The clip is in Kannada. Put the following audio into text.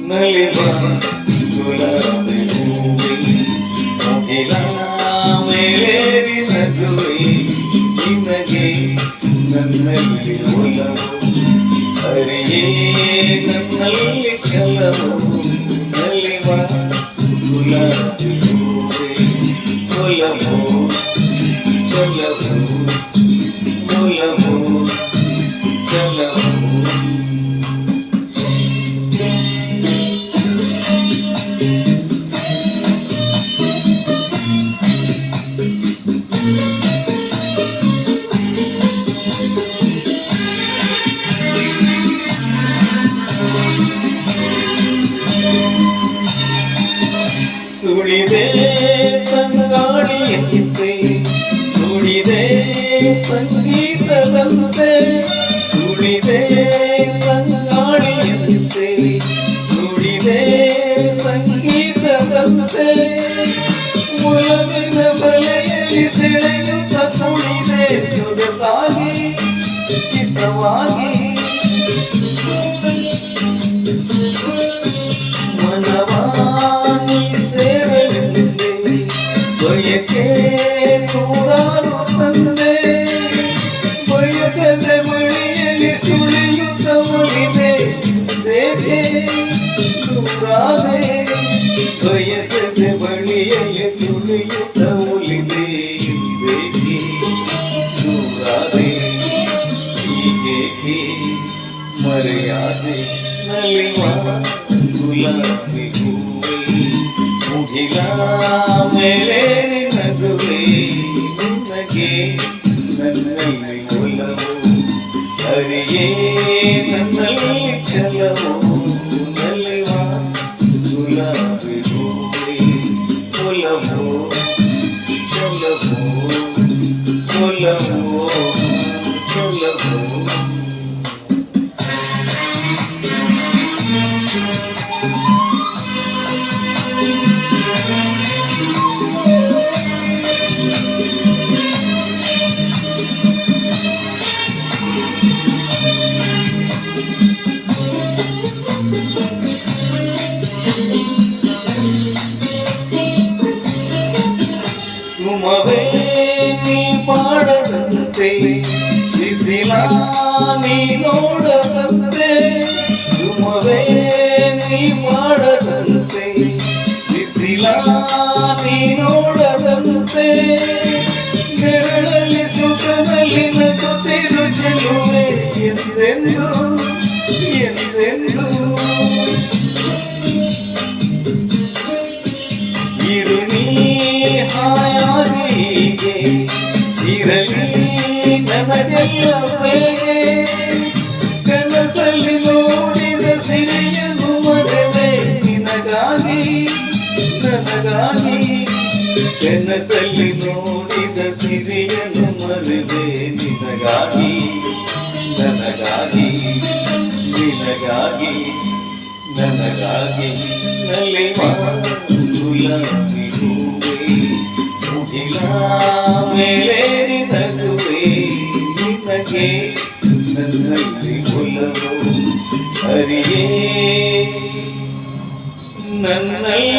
ನಲಿವ ಗುಲಾಬಿ ಹೂವೆ ಮುಗಿಲ ಮೇಲೇರಿ ನಗುವೆ ನಿನಗೆ ನನ್ನಲ್ಲಿ ಒಲವು ಹರಿಯೇ ನನ್ನಲ್ಲಿ ಛಲವು ನಲಿವ ಗುಲಾಬಿ ಹೂವೆ ಒಲವು ಛಲವು ಒಲವು ಛಲವು ಸುಳಿದೆ ತಂಗಾಳಿಯಂತೆ ನುಡಿದೆ ಸಂಗೀತದಂತೆ ಸುಳಿದೆ ತಂಗಾಳಿಯಂತೆ ನುಡಿದೆ ಸಂಗೀತದಂತೆ ಮುಲವಿನ ಬಲೆಯಲ್ಲಿ ಸೆಳೆಯುತ್ತ ಕುಣಿದೆ ಸೊಗಸಾಗಿ ಹಿತವಾಗಿ ಮನವಾನಿ ಸೇರಲೆಂದೆ ಬಯಕೆ ನೂರಾರು ತಂದೆ ಬಯಸದೆ ಬಳಿಯಲ್ಲಿ ಸುಳಿಯುತ್ತ ಒಲಿದೆ ಬೇಕೆ ದೂರಾದೆ ಬಯಸದೆ ಬಳಿಯಲ್ಲಿ ಸುಳಿಯುತ್ತ ಒಲಿದೆ ಬೇಕೆ ದೂರಾದೆ ಹೀಗೇಕೆ ಮರೆಯಾದೆ ನಲಿವ ಗುಲಾಬಿ ಹೂವೆ ಮುಗಿಲ ಮೇಲೆ ನಗುವೆ ನಿನಗೆ ನನ್ನಲ್ಲಿ ಒಲವು ಹರಿಯೇ ನನ್ನಲ್ಲಿ ಛಲವು ನಲಿವ ಗುಲಾಬಿ ಹೂವೆ ಒಲವು ಛಲವು ಒಲವು ಛಲವು ಸುಮವೇ ನೀ ಮಾಡದಂತೆ ಬಿಸಿಲ ನೀ ನೋಡದಂತೆ ಸುಮವೇ ನೀ ಮಾಡದಂತೆ ಬಿಸಿಲ ನೀ ನೋಡದಂತೆ ನೆರಳಲ್ಲಿ ಸುಖದಲ್ಲಿ ನಗುತ್ತಿರು ಚೆಲುವೆ ಎಂದೆಂದು ಎಂದೆಂದು ಇರು ನೀ ಹಾಯಾಗಿಗೆ ಇರಲಿ ನನಗೆಲ್ಲ ಬೇಗೆ ಕನಸಲ್ಲಿ ನೋಡಿದ ಸಿರಿಯನ್ನು ಮರೆವೆ ನಿನಗಾಗಿ ನನಗಾಗಿ ಕನಸಲ್ಲಿ ನೋಡಿದ ಸಿರಿಯನ್ನು ಮರೆವೆ ನಿನಗಾಗಿ ನನಗಾಗಿ ನಿನಗಾಗಿ ನನಗಾಗಿ ನಲಿವ ಗುಲಾಬಿ ಹೂವೆ ಮುಗಿಲ ಮೇಲೆ ನಗುವೆ ನಿನಗೆ ನನ್ನಲ್ಲಿ ಒಲವು ಹರಿಯೇ ನನ್ನಲ್ಲಿ